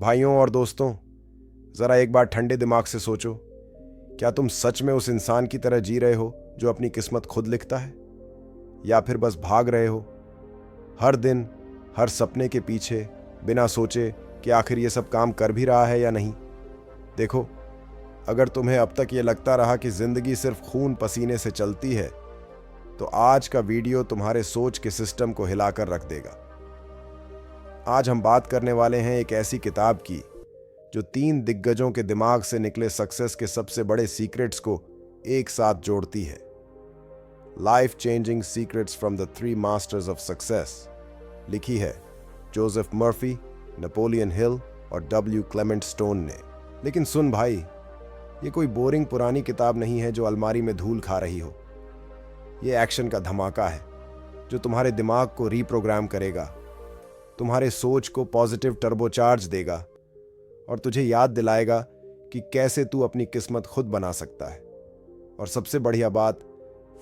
भाइयों और दोस्तों, ज़रा एक बार ठंडे दिमाग से सोचो, क्या तुम सच में उस इंसान की तरह जी रहे हो जो अपनी किस्मत खुद लिखता है, या फिर बस भाग रहे हो हर दिन हर सपने के पीछे बिना सोचे कि आखिर ये सब काम कर भी रहा है या नहीं। देखो, अगर तुम्हें अब तक ये लगता रहा कि जिंदगी सिर्फ खून पसीने से चलती है, तो आज का वीडियो तुम्हारे सोच के सिस्टम को हिलाकर रख देगा। आज हम बात करने वाले हैं एक ऐसी किताब की जो 3 दिग्गजों के दिमाग से निकले सक्सेस के सबसे बड़े सीक्रेट्स को एक साथ जोड़ती है। Life changing secrets from the 3 masters of success लिखी है जोसेफ मर्फी, नेपोलियन हिल और डब्ल्यू क्लेमेंट स्टोन ने। लेकिन सुन भाई, ये कोई बोरिंग पुरानी किताब नहीं है जो अलमारी में धूल खा रही हो। ये एक्शन का धमाका है जो तुम्हारे दिमाग को रीप्रोग्राम करेगा, तुम्हारे सोच को पॉजिटिव टर्बोचार्ज देगा और तुझे याद दिलाएगा कि कैसे तू अपनी किस्मत खुद बना सकता है। और सबसे बढ़िया बात,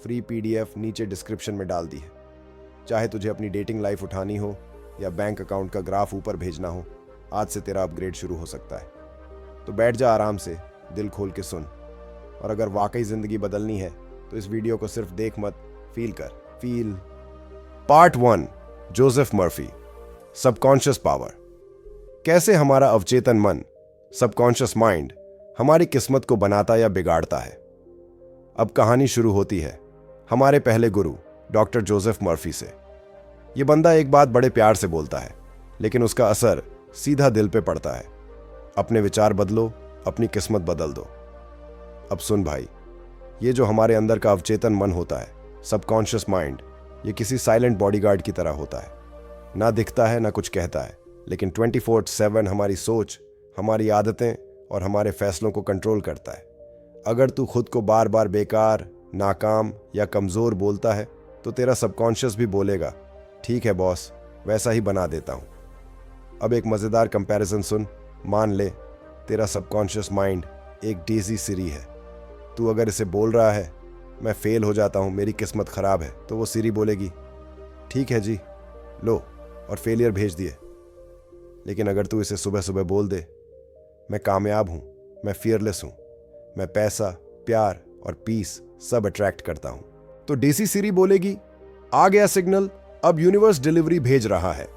फ्री पीडीएफ नीचे डिस्क्रिप्शन में डाल दी है। चाहे तुझे अपनी डेटिंग लाइफ उठानी हो या बैंक अकाउंट का ग्राफ ऊपर भेजना हो, आज से तेरा अपग्रेड शुरू हो सकता है। तो बैठ जा आराम से, दिल खोल के सुन। और अगर वाकई जिंदगी बदलनी है तो इस वीडियो को सिर्फ देख मत, फील कर। Feel. Part 1, Joseph Murphy, subconscious power. कैसे हमारा अवचेतन मन, सबकॉन्शियस माइंड, हमारी किस्मत को बनाता या बिगाड़ता है। अब कहानी शुरू होती है हमारे पहले गुरु डॉक्टर जोसेफ मर्फी से। यह बंदा एक बात बड़े प्यार से बोलता है, लेकिन उसका असर सीधा दिल पे पड़ता है। अपने विचार बदलो, अपनी किस्मत बदल दो। अब सुन भाई, ये जो हमारे अंदर का अवचेतन मन होता है, सबकॉन्शियस माइंड, ये किसी साइलेंट बॉडीगार्ड की तरह होता है। ना दिखता है, ना कुछ कहता है, लेकिन 24/7 हमारी सोच, हमारी आदतें और हमारे फैसलों को कंट्रोल करता है। अगर तू खुद को बार बार बेकार, नाकाम या कमज़ोर बोलता है, तो तेरा सबकॉन्शियस भी बोलेगा, ठीक है बॉस, वैसा ही बना देता हूँ। अब एक मज़ेदार कंपैरिजन सुन। मान ले तेरा सबकॉन्शियस माइंड एक डेज़ी सिरी है। तू अगर इसे बोल रहा है, मैं फेल हो जाता हूँ, मेरी किस्मत ख़राब है, तो वो सिरी बोलेगी, ठीक है जी, लो, और फेलियर भेज दिए। लेकिन अगर तू इसे सुबह सुबह बोल दे, मैं कामयाब हूं, मैं फियरलेस हूं, मैं पैसा, प्यार और पीस सब अट्रैक्ट करता हूं, तो डीसी सिरी बोलेगी, आ गया सिग्नल, अब यूनिवर्स डिलीवरी भेज रहा है।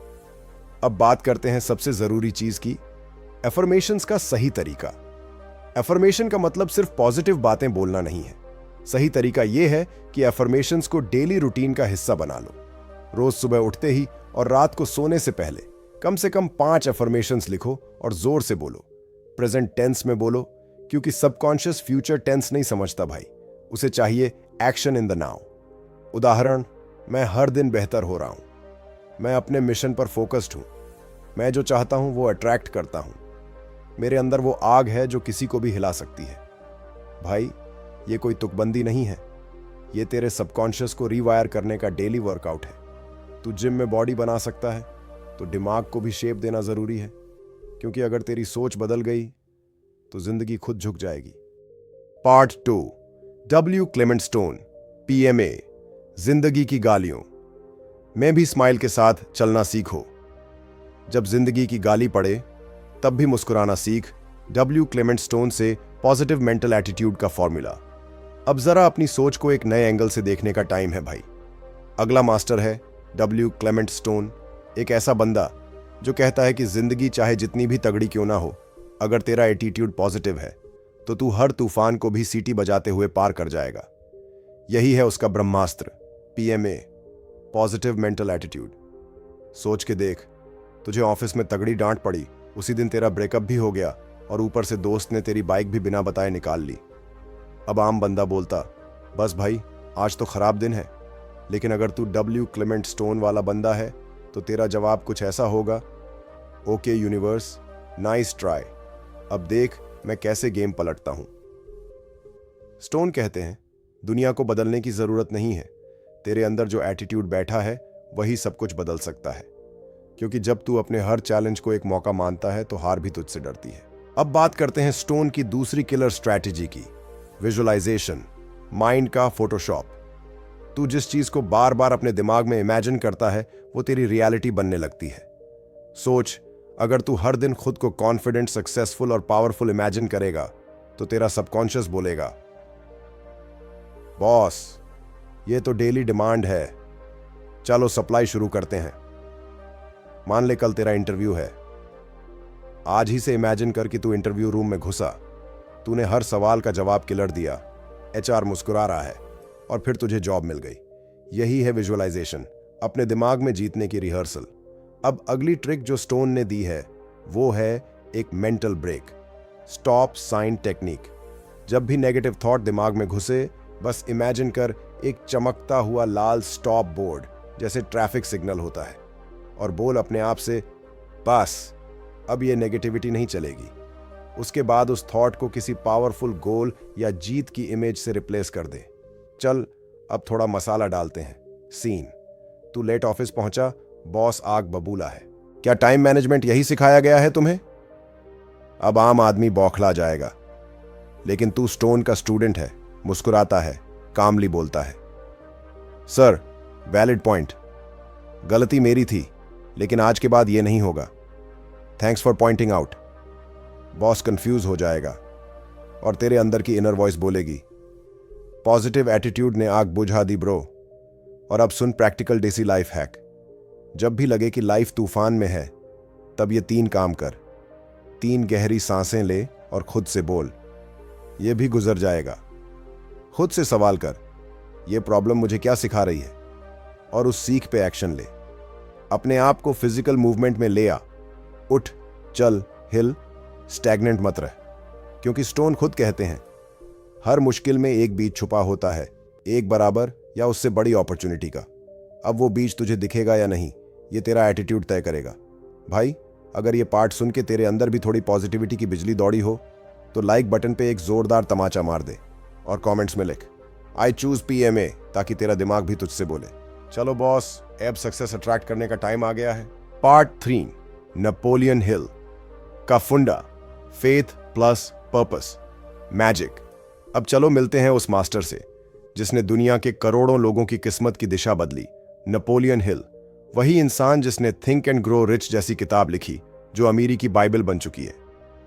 अब बात करते हैं सबसे जरूरी चीज की, एफर्मेशंस का सही तरीका। एफर्मेशन का मतलब सिर्फ पॉजिटिव बातें बोलना नहीं है। सही तरीका यह है कि एफर्मेशंस को डेली रूटीन का हिस्सा बना लो। रोज सुबह उठते ही और रात को सोने से पहले कम से कम 5 एफर्मेशंस लिखो और जोर से बोलो। प्रेजेंट टेंस में बोलो, क्योंकि सबकॉन्शियस फ्यूचर टेंस नहीं समझता भाई, उसे चाहिए एक्शन इन द नाउ। उदाहरण, मैं हर दिन बेहतर हो रहा हूं, मैं अपने मिशन पर फोकस्ड हूं, मैं जो चाहता हूं वो अट्रैक्ट करता हूं, मेरे अंदर वो आग है जो किसी को भी हिला सकती है। भाई, ये कोई तुकबंदी नहीं है, ये तेरे सबकॉन्शियस को रीवायर करने का डेली वर्कआउट है। तू जिम में बॉडी बना सकता है, तो दिमाग को भी शेप देना जरूरी है, क्योंकि अगर तेरी सोच बदल गई तो जिंदगी खुद झुक जाएगी। Part 2, W Clement stone, PMA, जिंदगी की गालियों में भी स्माइल के साथ चलना सीखो। जब जिंदगी की गाली पड़े तब भी मुस्कुराना सीख। डब्ल्यू क्लेमेंट स्टोन से पॉजिटिव मेंटल एटीट्यूड का फॉर्मूला। अब जरा अपनी सोच को एक नए एंगल से देखने का टाइम है भाई। अगला मास्टर है डब्ल्यू क्लेमेंट स्टोन, एक ऐसा बंदा जो कहता है कि जिंदगी चाहे जितनी भी तगड़ी क्यों ना हो, अगर तेरा एटीट्यूड पॉजिटिव है तो तू हर तूफान को भी सीटी बजाते हुए पार कर जाएगा। यही है उसका ब्रह्मास्त्र, पीएमए, पॉजिटिव मेंटल एटीट्यूड। सोच के देख, तुझे ऑफिस में तगड़ी डांट पड़ी, उसी दिन तेरा ब्रेकअप भी हो गया और ऊपर से दोस्त ने तेरी बाइक भी बिना बताए निकाल ली। अब आम बंदा बोलता, बस भाई आज तो खराब दिन है। लेकिन अगर तू डब्ल्यू क्लेमेंट स्टोन वाला बंदा है तो तेरा जवाब कुछ ऐसा होगा, ओके यूनिवर्स, नाइस ट्राई, अब देख मैं कैसे गेम पलटता हूं। स्टोन कहते हैं, दुनिया को बदलने की जरूरत नहीं है, तेरे अंदर जो एटीट्यूड बैठा है वही सब कुछ बदल सकता है। क्योंकि जब तू अपने हर चैलेंज को एक मौका मानता है तो हार भी तुझसे डरती है। अब बात करते हैं स्टोन की दूसरी किलर स्ट्रैटेजी की, विजुअलाइजेशन, माइंड का फोटोशॉप। तू जिस चीज को बार बार अपने दिमाग में इमेजिन करता है वो तेरी रियलिटी बनने लगती है। सोच, अगर तू हर दिन खुद को कॉन्फिडेंट, सक्सेसफुल और पावरफुल इमेजिन करेगा तो तेरा सबकॉन्शियस बोलेगा, बॉस ये तो डेली डिमांड है, चलो सप्लाई शुरू करते हैं। मान ले कल तेरा इंटरव्यू है। आज ही से इमेजिन कर कि तू इंटरव्यू रूम में घुसा, तूने हर सवाल का जवाब क्लियर दिया, एचआर मुस्कुरा रहा है और फिर तुझे जॉब मिल गई। यही है विजुअलाइजेशन, अपने दिमाग में जीतने की रिहर्सल। अब अगली ट्रिक जो स्टोन ने दी है वो है एक mental break, stop sign technique. जब भी नेगेटिव थॉट दिमाग में घुसे, बस इमेजिन कर एक चमकता हुआ लाल स्टॉप बोर्ड जैसे ट्रैफिक सिग्नल होता है, और बोल अपने आप से, बस अब ये नेगेटिविटी नहीं चलेगी। उसके बाद उस थॉट को किसी पावरफुल गोल या जीत की इमेज से रिप्लेस कर दे। चल अब थोड़ा मसाला डालते हैं। सीन, तू लेट ऑफिस पहुंचा, बॉस आग बबूला है। क्या टाइम मैनेजमेंट यही सिखाया गया है तुम्हें? अब आम आदमी बौखला जाएगा, लेकिन तू स्टोन का स्टूडेंट है, मुस्कुराता है, कामली बोलता है, सर वैलिड पॉइंट, गलती मेरी थी, लेकिन आज के बाद ये नहीं होगा, thanks for pointing out. Boss confuse हो जाएगा और तेरे अंदर की इनर वॉइस बोलेगी, पॉजिटिव एटीट्यूड ने आग बुझा दी ब्रो। और अब सुन प्रैक्टिकल देसी लाइफ हैक। जब भी लगे कि लाइफ तूफान में है, तब ये 3 काम कर। 3 गहरी सांसें ले और खुद से बोल, ये भी गुजर जाएगा। खुद से सवाल कर, ये प्रॉब्लम मुझे क्या सिखा रही है, और उस सीख पे एक्शन ले। अपने आप को फिजिकल मूवमेंट में ले आ, उठ, चल, हिल, स्टैग्नेंट मत रह। क्योंकि स्टोन खुद कहते हैं, हर मुश्किल में एक बीज छुपा होता है, एक बराबर या उससे बड़ी अपॉर्चुनिटी का। अब वो बीज तुझे दिखेगा या नहीं, ये तेरा एटीट्यूड तय करेगा। भाई, अगर ये पार्ट सुन के तेरे अंदर भी थोड़ी पॉजिटिविटी की बिजली दौड़ी हो, तो लाइक बटन पे एक जोरदार तमाचा मार दे और कमेंट्स में लिख, आई चूज PMA, ताकि तेरा दिमाग भी तुझसे बोले, चलो बॉस अब सक्सेस अट्रैक्ट करने का टाइम आ गया है। पार्ट 3, नेपोलियन हिल का फुंडा, फेथ प्लस पर्पस, मैजिक। अब चलो मिलते हैं उस मास्टर से जिसने दुनिया के करोड़ों लोगों की किस्मत की दिशा बदली। नेपोलियन हिल, वही इंसान जिसने थिंक एंड ग्रो रिच जैसी किताब लिखी, जो अमीरी की बाइबल बन चुकी है।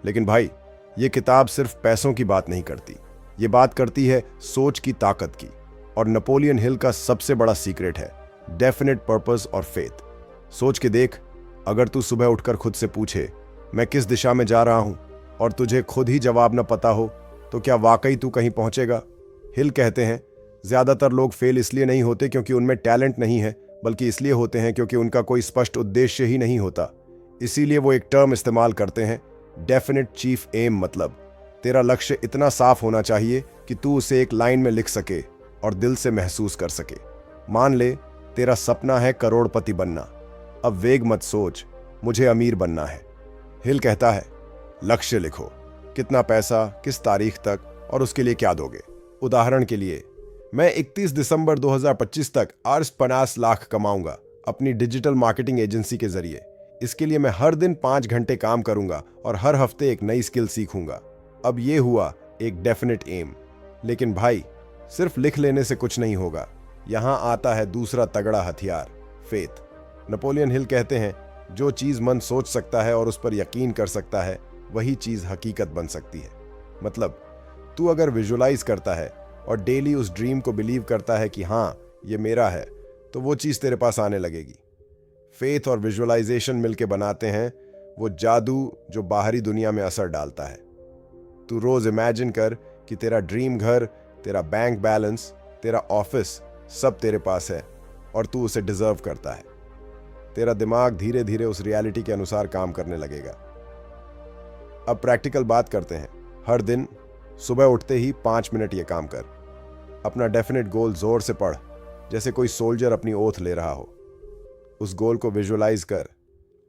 लेकिन भाई, ये किताब सिर्फ पैसों की बात नहीं करती, ये बात करती है सोच की ताकत की। और नेपोलियन हिल का सबसे बड़ा सीक्रेट है डेफिनेट पर्पस और फेथ। सोच के देख, अगर तू सुबह उठकर खुद से पूछे, मैं किस दिशा में जा रहा हूं, और तुझे खुद ही जवाब न पता हो, तो क्या वाकई तू कहीं पहुंचेगा? हिल कहते हैं, ज्यादातर लोग फेल इसलिए नहीं होते क्योंकि उनमें टैलेंट नहीं है, बल्कि इसलिए होते हैं क्योंकि उनका कोई स्पष्ट उद्देश्य ही नहीं होता। इसीलिए वो एक टर्म इस्तेमाल करते हैं, डेफिनेट चीफ एम। मतलब तेरा लक्ष्य इतना साफ होना चाहिए कि तू उसे एक लाइन में लिख सके और दिल से महसूस कर सके। मान ले तेरा सपना है करोड़पति बनना, अब वेग मत सोच, मुझे अमीर बनना है। हिल कहता है, लक्ष्य लिखो, कितना पैसा, किस तारीख तक, और उसके लिए क्या दोगे। उदाहरण के लिए, मैं 31 दिसंबर 2025 तक अर्ज 50 लाख कमाऊंगा अपनी डिजिटल मार्केटिंग एजेंसी के जरिए। इसके लिए मैं हर दिन 5 घंटे काम करूंगा और हर हफ्ते एक नई स्किल सीखूंगा। अब ये हुआ एक डेफिनेट एम। लेकिन भाई, सिर्फ लिख लेने से कुछ नहीं होगा। यहां आता है दूसरा तगड़ा हथियार, फेथ। नेपोलियन हिल कहते हैं, जो चीज मन सोच सकता है और उस पर यकीन कर सकता है, वही चीज हकीकत बन सकती है। मतलब तू अगर विजुअलाइज करता है और डेली उस ड्रीम को बिलीव करता है कि हाँ ये मेरा है, तो वो चीज तेरे पास आने लगेगी। फेथ और विजुअलाइजेशन मिलके बनाते हैं वो जादू जो बाहरी दुनिया में असर डालता है। तू रोज इमेजिन कर कि तेरा ड्रीम घर, तेरा बैंक बैलेंस, तेरा ऑफिस, सब तेरे पास है और तू उसे डिजर्व करता है। तेरा दिमाग धीरे धीरे उस रियलिटी के अनुसार काम करने लगेगा। अब प्रैक्टिकल बात करते हैं। हर दिन सुबह उठते ही 5 मिनट ये काम कर। अपना डेफिनेट गोल जोर से पढ़, जैसे कोई सोल्जर अपनी ओथ ले रहा हो। उस गोल को विजुअलाइज कर,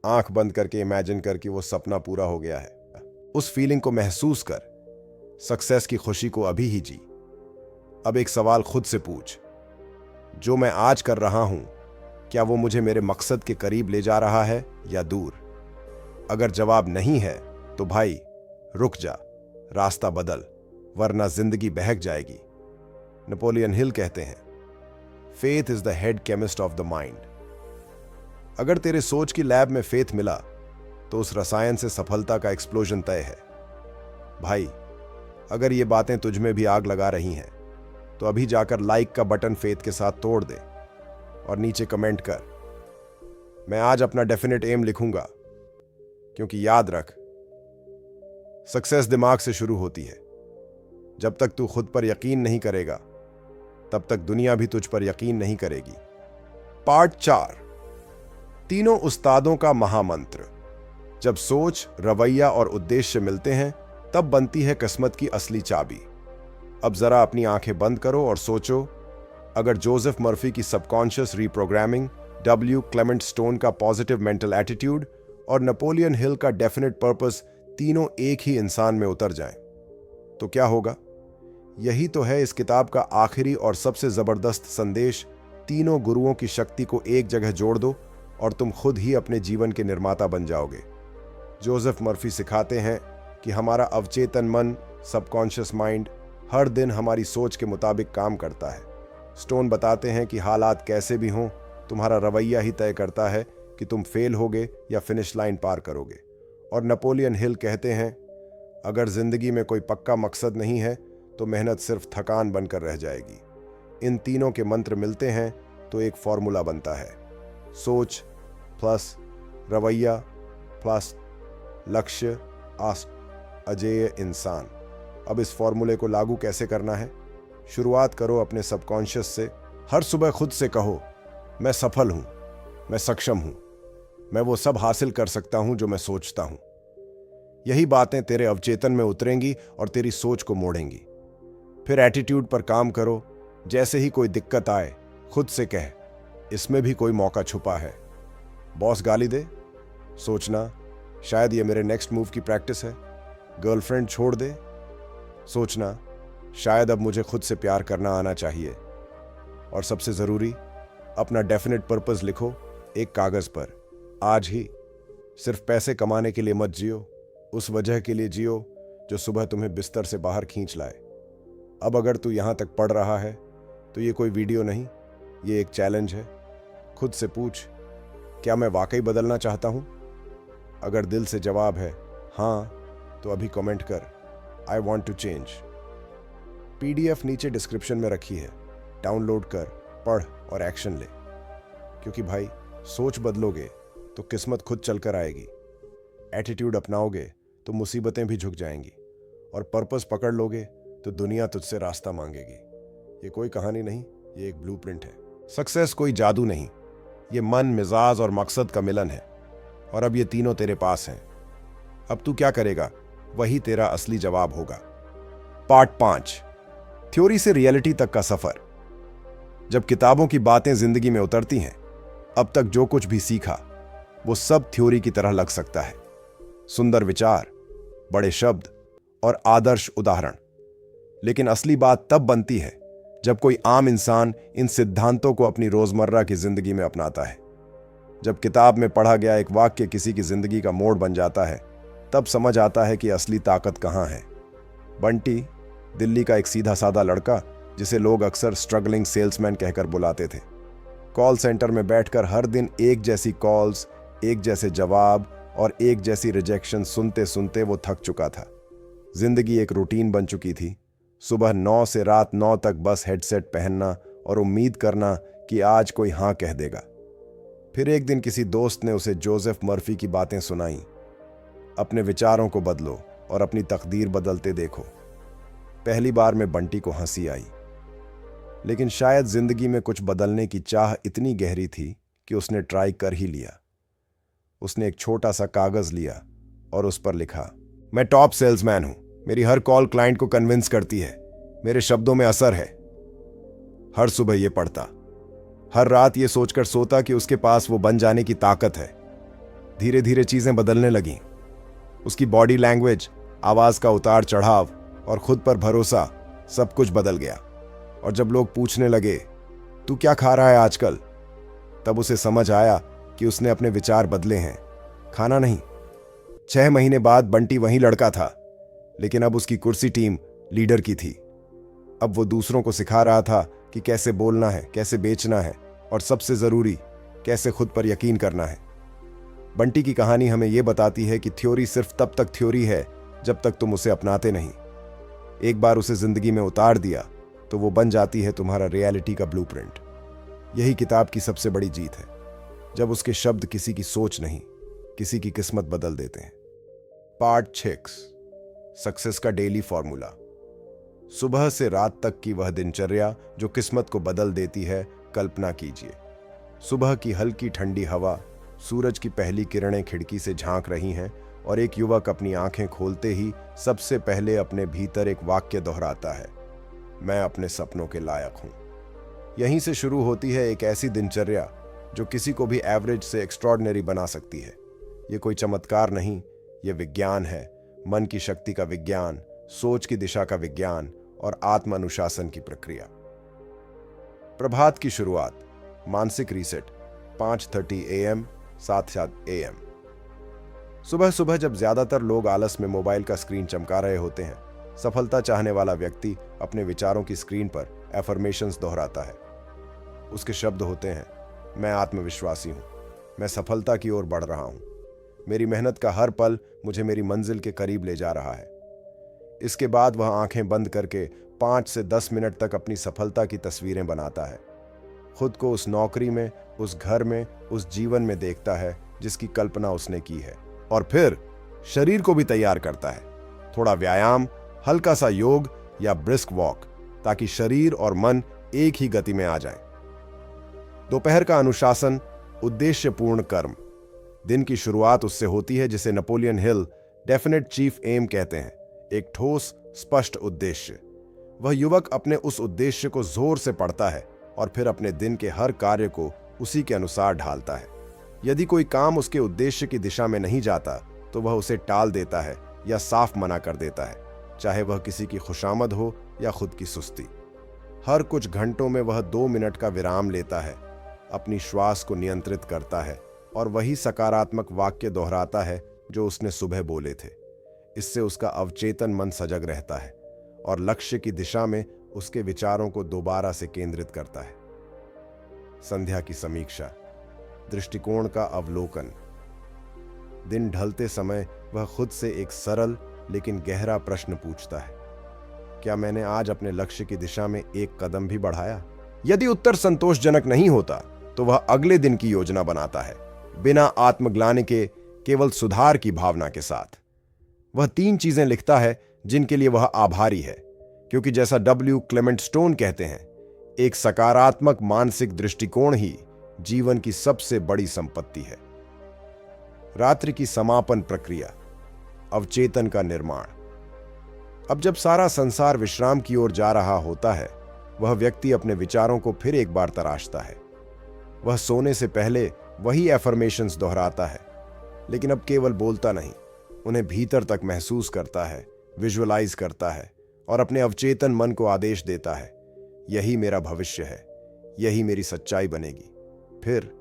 आंख बंद करके इमेजिन कर कि वो सपना पूरा हो गया है। उस फीलिंग को महसूस कर, सक्सेस की खुशी को अभी ही जी। अब एक सवाल खुद से पूछ, जो मैं आज कर रहा हूं, क्या वो मुझे मेरे मकसद के करीब ले जा रहा है या दूर? अगर जवाब नहीं है तो भाई रुक जा, रास्ता बदल, वरना जिंदगी बहक जाएगी। नेपोलियन हिल कहते हैं, faith is the head chemist of the mind. अगर तेरे सोच की लैब में फेथ मिला, तो उस रसायन से सफलता का एक्सप्लोजन तय है। भाई, अगर ये बातें तुझ में भी आग लगा रही हैं तो अभी जाकर लाइक का बटन फेथ के साथ तोड़ दे और नीचे कमेंट कर, मैं आज अपना डेफिनेट एम लिखूंगा। क्योंकि याद रख, सक्सेस दिमाग से शुरू होती है। जब तक तू खुद पर यकीन नहीं करेगा तब तक दुनिया भी तुझ पर यकीन नहीं करेगी। पार्ट 4, तीनों उस्तादों का महामंत्र। जब सोच, रवैया और उद्देश्य मिलते हैं तब बनती है किस्मत की असली चाबी। अब जरा अपनी आंखें बंद करो और सोचो, अगर जोसेफ मर्फी की subconscious reprogramming, W Clement stone का पॉजिटिव मेंटल एटीट्यूड और नेपोलियन हिल का डेफिनेट पर्पस तीनों एक ही इंसान में उतर जाएं, तो क्या होगा? यही तो है इस किताब का आखिरी और सबसे जबरदस्त संदेश। तीनों गुरुओं की शक्ति को एक जगह जोड़ दो और तुम खुद ही अपने जीवन के निर्माता बन जाओगे। जोसेफ मर्फी सिखाते हैं कि हमारा अवचेतन मन, सबकॉन्शियस माइंड, हर दिन हमारी सोच के मुताबिक काम करता है। स्टोन बताते हैं कि हालात कैसे भी हों, तुम्हारा रवैया ही तय करता है कि तुम फेल होगे या फिनिश लाइन पार करोगे। और नेपोलियन हिल कहते हैं, अगर जिंदगी में कोई पक्का मकसद नहीं है तो मेहनत सिर्फ थकान बनकर रह जाएगी। इन तीनों के मंत्र मिलते हैं तो एक फॉर्मूला बनता है, सोच प्लस रवैया प्लस लक्ष्य अजेय इंसान। अब इस फॉर्मूले को लागू कैसे करना है? शुरुआत करो अपने सबकॉन्शियस से। हर सुबह खुद से कहो, मैं सफल हूं, मैं सक्षम हूं, मैं वो सब हासिल कर सकता हूं जो मैं सोचता हूं। यही बातें तेरे अवचेतन में उतरेंगी और तेरी सोच को मोड़ेंगी। फिर एटीट्यूड पर काम करो। जैसे ही कोई दिक्कत आए खुद से कह, इसमें भी कोई मौका छुपा है। बॉस गाली दे, सोचना शायद ये मेरे नेक्स्ट मूव की प्रैक्टिस है। गर्लफ्रेंड छोड़ दे, सोचना शायद अब मुझे खुद से प्यार करना आना चाहिए। और सबसे जरूरी, अपना डेफिनेट पर्पस लिखो एक कागज पर आज ही। सिर्फ पैसे कमाने के लिए मत जियो, उस वजह के लिए जियो जो सुबह तुम्हें बिस्तर से बाहर खींच लाए। अब अगर तू यहां तक पढ़ रहा है तो ये कोई वीडियो नहीं, ये एक चैलेंज है। खुद से पूछ, क्या मैं वाकई बदलना चाहता हूं? अगर दिल से जवाब है हाँ, तो अभी कमेंट कर, I want to change. PDF नीचे डिस्क्रिप्शन में रखी है, डाउनलोड कर, पढ़ और एक्शन ले। क्योंकि भाई, सोच बदलोगे तो किस्मत खुद चलकर आएगी। एटीट्यूड अपनाओगे तो मुसीबतें भी झुक जाएंगी। और पर्पस पकड़ लोगे तो दुनिया तुझसे रास्ता मांगेगी। ये कोई कहानी नहीं, ये एक ब्लूप्रिंट है। सक्सेस कोई जादू नहीं, ये मन, मिजाज और मकसद का मिलन है। और अब ये तीनों तेरे पास हैं। अब तू क्या करेगा, वही तेरा असली जवाब होगा। पार्ट 5, थ्योरी से रियलिटी तक का सफर। जब किताबों की बातें जिंदगी में उतरती हैं, अब तक जो कुछ भी सीखा वो सब थ्योरी की तरह लग सकता है। सुंदर विचार, बड़े शब्द और आदर्श उदाहरण। लेकिन असली बात तब बनती है जब कोई आम इंसान इन सिद्धांतों को अपनी रोजमर्रा की जिंदगी में अपनाता है। जब किताब में पढ़ा गया एक वाक्य किसी की जिंदगी का मोड़ बन जाता है, तब समझ आता है कि असली ताकत कहां है। बंटी, दिल्ली का एक सीधा साधा लड़का जिसे लोग अक्सर स्ट्रगलिंग सेल्समैन कहकर बुलाते थे। कॉल सेंटर में बैठकर हर दिन एक जैसी कॉल्स, एक जैसे जवाब और एक जैसी रिजेक्शन सुनते सुनते वो थक चुका था। जिंदगी एक रूटीन बन चुकी थी। सुबह 9 से रात 9 तक बस हेडसेट पहनना और उम्मीद करना कि आज कोई हाँ कह देगा। फिर एक दिन किसी दोस्त ने उसे जोसेफ मर्फी की बातें सुनाई, अपने विचारों को बदलो और अपनी तकदीर बदलते देखो। पहली बार में बंटी को हंसी आई, लेकिन शायद जिंदगी में कुछ बदलने की चाह इतनी गहरी थी कि उसने ट्राई कर ही लिया। उसने एक छोटा सा कागज लिया और उस पर लिखा, मैं टॉप सेल्समैन हूं, मेरी हर कॉल क्लाइंट को कन्विंस करती है, मेरे शब्दों में असर है। हर सुबह ये पढ़ता, हर रात ये सोचकर सोता कि उसके पास वो बन जाने की ताकत है। धीरे धीरे चीजें बदलने लगीं। उसकी बॉडी लैंग्वेज, आवाज का उतार चढ़ाव और खुद पर भरोसा, सब कुछ बदल गया। और जब लोग पूछने लगे, तू क्या खा रहा है आजकल, तब उसे समझ आया कि उसने अपने विचार बदले हैं, खाना नहीं। 6 महीने बाद बंटी वही लड़का था, लेकिन अब उसकी कुर्सी टीम लीडर की थी। अब वो दूसरों को सिखा रहा था कि कैसे बोलना है, कैसे बेचना है और सबसे जरूरी, कैसे खुद पर यकीन करना है। बंटी की कहानी हमें यह बताती है कि थ्योरी सिर्फ तब तक थ्योरी है जब तक तुम उसे अपनाते नहीं। एक बार उसे जिंदगी में उतार दिया तो वो बन जाती है तुम्हारा रियलिटी का ब्लूप्रिंट। यही किताब की सबसे बड़ी जीत है, जब उसके शब्द किसी की सोच नहीं, किसी की किस्मत बदल देते हैं। पार्ट 6, सक्सेस का डेली फॉर्मूला। सुबह से रात तक की वह दिनचर्या जो किस्मत को बदल देती है, कल्पना कीजिए। सुबह की हल्की ठंडी हवा, सूरज की पहली किरणें खिड़की से झांक रही हैं और एक युवक अपनी आंखें खोलते ही सबसे पहले अपने भीतर एक वाक्य दोहराता है, मैं अपने सपनों के लायक हूं। यहीं से शुरू होती है एक ऐसी दिनचर्या जो किसी को भी एवरेज से एक्स्ट्रॉर्डिनरी बना सकती है। ये कोई चमत्कार नहीं, ये विज्ञान है, मन की शक्ति का विज्ञान, सोच की दिशा का विज्ञान और आत्म अनुशासन की प्रक्रिया। प्रभात की शुरुआत, मानसिक रीसेट, 5:30 AM 7 AM। सुबह सुबह जब ज्यादातर लोग आलस में मोबाइल का स्क्रीन चमका रहे होते हैं, सफलता चाहने वाला व्यक्ति अपने विचारों की स्क्रीन पर एफर्मेशंस दोहराता है। उसके शब्द होते हैं, मैं आत्मविश्वासी हूं, मैं सफलता की ओर बढ़ रहा हूं, मेरी मेहनत का हर पल मुझे मेरी मंजिल के करीब ले जा रहा है। इसके बाद वह आंखें बंद करके 5 से 10 मिनट तक अपनी सफलता की तस्वीरें बनाता है। खुद को उस नौकरी में, उस घर में, उस जीवन में देखता है जिसकी कल्पना उसने की है। और फिर शरीर को भी तैयार करता है, थोड़ा व्यायाम, हल्का सा योग या ब्रिस्क वॉक, ताकि शरीर और मन एक ही गति में आ जाएं। दोपहर का अनुशासन, उद्देश्यपूर्ण कर्म। दिन की शुरुआत उससे होती है जिसे Napoleon Hill definite chief aim कहते हैं, एक ठोस स्पष्ट उद्देश्य। वह युवक अपने उस उद्देश्य को जोर से पढ़ता है और फिर अपने दिन के हर कार्य को उसी के अनुसार ढालता है। यदि कोई काम उसके उद्देश्य की दिशा में नहीं जाता तो वह उसे टाल देता है या साफ मना कर देता है, चाहे वह किसी की खुशामद हो या खुद की सुस्ती। हर कुछ घंटों में वह 2 मिनट का विराम लेता है, अपनी श्वास को नियंत्रित करता है और वही सकारात्मक वाक्य दोहराता है जो उसने सुबह बोले थे। इससे उसका अवचेतन मन सजग रहता है और लक्ष्य की दिशा में उसके विचारों को दोबारा से केंद्रित करता है। संध्या की समीक्षा, दृष्टिकोण का अवलोकन। दिन ढलते समय वह खुद से एक सरल लेकिन गहरा प्रश्न पूछता है, क्या मैंने आज अपने लक्ष्य की दिशा में एक कदम भी बढ़ाया? यदि उत्तर संतोषजनक नहीं होता तो वह अगले दिन की योजना बनाता है, बिना आत्मग्लानि के, केवल सुधार की भावना के साथ। वह 3 चीजें लिखता है जिनके लिए वह आभारी है, क्योंकि जैसा W. क्लेमेंट स्टोन कहते हैं, एक सकारात्मक मानसिक दृष्टिकोण ही जीवन की सबसे बड़ी संपत्ति है। रात्रि की समापन प्रक्रिया, अवचेतन का निर्माण। अब जब सारा संसार विश्राम की ओर जा रहा होता है, वह व्यक्ति अपने विचारों को फिर एक बार तराशता है। वह सोने से पहले वही एफर्मेशंस दोहराता है, लेकिन अब केवल बोलता नहीं, उन्हें भीतर तक महसूस करता है, विजुअलाइज करता है और अपने अवचेतन मन को आदेश देता है, यही मेरा भविष्य है, यही मेरी सच्चाई बनेगी। फिर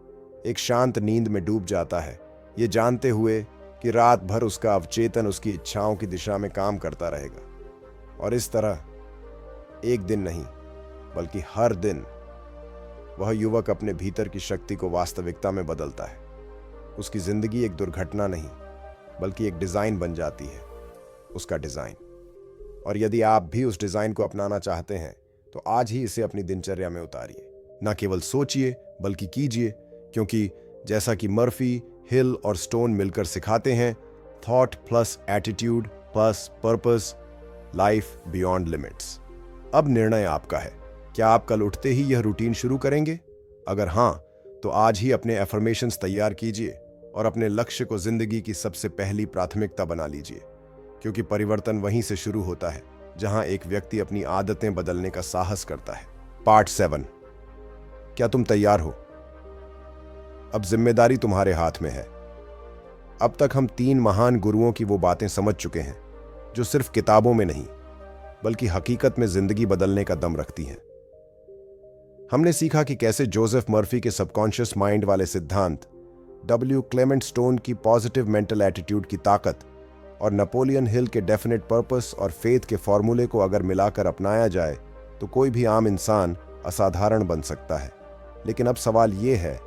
एक शांत नींद में डूब जाता है, ये जानते हुए कि रात भर उसका अवचेतन उसकी इच्छाओं की दिशा में काम करता रहेगा। और इस तरह एक दिन नहीं बल्कि हर दिन वह युवक अपने भीतर की शक्ति को वास्तविकता में बदलता है। उसकी जिंदगी एक दुर्घटना नहीं बल्कि एक डिजाइन बन जाती है, उसका डिजाइन। और यदि आप भी उस डिजाइन को अपनाना चाहते हैं तो आज ही इसे अपनी दिनचर्या में उतारिए। ना केवल सोचिए बल्कि कीजिए, क्योंकि जैसा कि मर्फी, हिल और स्टोन मिलकर सिखाते हैं, thought plus attitude plus purpose, life beyond limits. अब निर्णय आपका है, क्या आप कल उठते ही यह रूटीन शुरू करेंगे? अगर हां, तो आज ही अपने एफर्मेशंस तैयार कीजिए और अपने लक्ष्य को जिंदगी की सबसे पहली प्राथमिकता बना लीजिए, क्योंकि परिवर्तन वहीं से शुरू होता है जहां एक व्यक्ति अपनी आदतें बदलने का साहस करता है। पार्ट 7, क्या तुम तैयार हो? अब जिम्मेदारी तुम्हारे हाथ में है। अब तक हम 3 महान गुरुओं की वो बातें समझ चुके हैं जो सिर्फ किताबों में नहीं बल्कि हकीकत में जिंदगी बदलने का दम रखती हैं। हमने सीखा कि कैसे जोसेफ मर्फी के सबकॉन्शियस माइंड वाले सिद्धांत, W. क्लेमेंट स्टोन की पॉजिटिव मेंटल एटीट्यूड की ताकत और नेपोलियन हिल के डेफिनेट पर्पस और फेथ के फॉर्मूले को अगर मिलाकर अपनाया जाए तो कोई भी आम इंसान असाधारण बन सकता है। लेकिन अब सवाल यह है,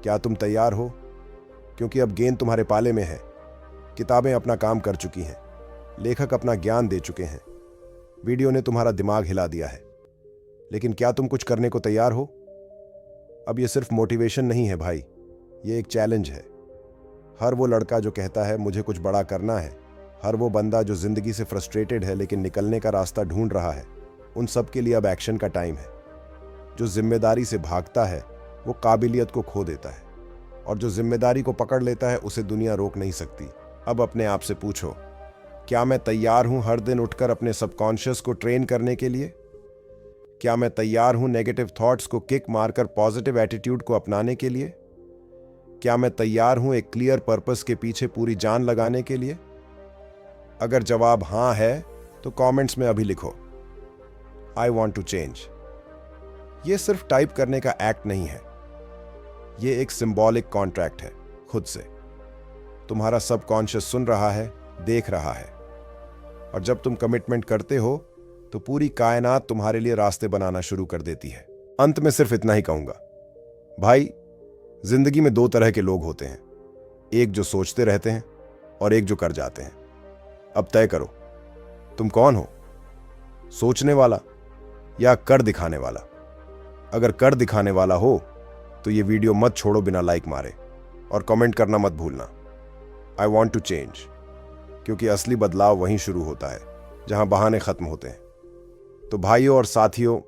क्या तुम तैयार हो? क्योंकि अब गेंद तुम्हारे पाले में है। किताबें अपना काम कर चुकी हैं, लेखक अपना ज्ञान दे चुके हैं, वीडियो ने तुम्हारा दिमाग हिला दिया है। लेकिन क्या तुम कुछ करने को तैयार हो? अब ये सिर्फ मोटिवेशन नहीं है भाई, ये एक चैलेंज है। हर वो लड़का जो कहता है मुझे कुछ बड़ा करना है, हर वो बंदा जो जिंदगी से फ्रस्ट्रेटेड है लेकिन निकलने का रास्ता ढूंढ रहा है, उन सब के लिए अब एक्शन का टाइम है। जो जिम्मेदारी से भागता है वो काबिलियत को खो देता है, और जो जिम्मेदारी को पकड़ लेता है उसे दुनिया रोक नहीं सकती। अब अपने आप से पूछो, क्या मैं तैयार हूं हर दिन उठकर अपने सबकॉन्शियस को ट्रेन करने के लिए? क्या मैं तैयार हूं नेगेटिव थॉट्स को किक मारकर पॉजिटिव एटीट्यूड को अपनाने के लिए? क्या मैं तैयार हूं एक क्लियर पर्पस के पीछे पूरी जान लगाने के लिए? अगर जवाब हां है तो कमेंट्स में अभी लिखो, आई वॉन्ट टू चेंज। यह सिर्फ टाइप करने का एक्ट नहीं है, यह एक सिंबॉलिक कॉन्ट्रैक्ट है खुद से। तुम्हारा सबकॉन्शियस सुन रहा है, देख रहा है, और जब तुम कमिटमेंट करते हो तो पूरी कायनात तुम्हारे लिए रास्ते बनाना शुरू कर देती है। अंत में सिर्फ इतना ही कहूंगा, भाई, जिंदगी में दो तरह के लोग होते हैं, एक जो सोचते रहते हैं और एक जो कर जाते हैं। अब तय करो, तुम कौन हो, सोचने वाला या कर दिखाने वाला? अगर कर दिखाने वाला हो तो ये वीडियो मत छोड़ो बिना लाइक मारे, और कमेंट करना मत भूलना, आई वॉन्ट टू चेंज, क्योंकि असली बदलाव वहीं शुरू होता है जहां बहाने खत्म होते हैं। तो भाइयों और साथियों,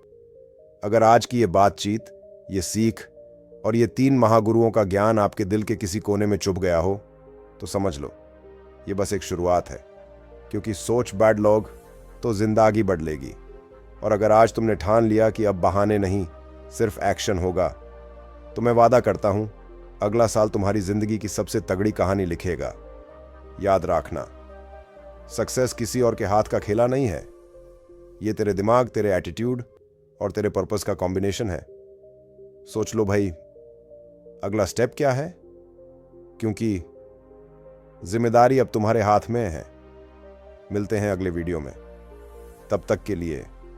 अगर आज की ये बातचीत, ये सीख और ये 3 महागुरुओं का ज्ञान आपके दिल के किसी कोने में चुभ गया हो तो समझ लो, ये बस एक शुरुआत है, क्योंकि सोच बैड लोग तो जिंदगी बदलेगी। और अगर आज तुमने ठान लिया कि अब बहाने नहीं, सिर्फ एक्शन होगा, तो मैं वादा करता हूं अगला साल तुम्हारी जिंदगी की सबसे तगड़ी कहानी लिखेगा। याद रखना, सक्सेस किसी और के हाथ का खेला नहीं है, ये तेरे दिमाग, तेरे एटीट्यूड और तेरे पर्पस का कॉम्बिनेशन है। सोच लो भाई, अगला स्टेप क्या है, क्योंकि जिम्मेदारी अब तुम्हारे हाथ में है। मिलते हैं अगले वीडियो में, तब तक के लिए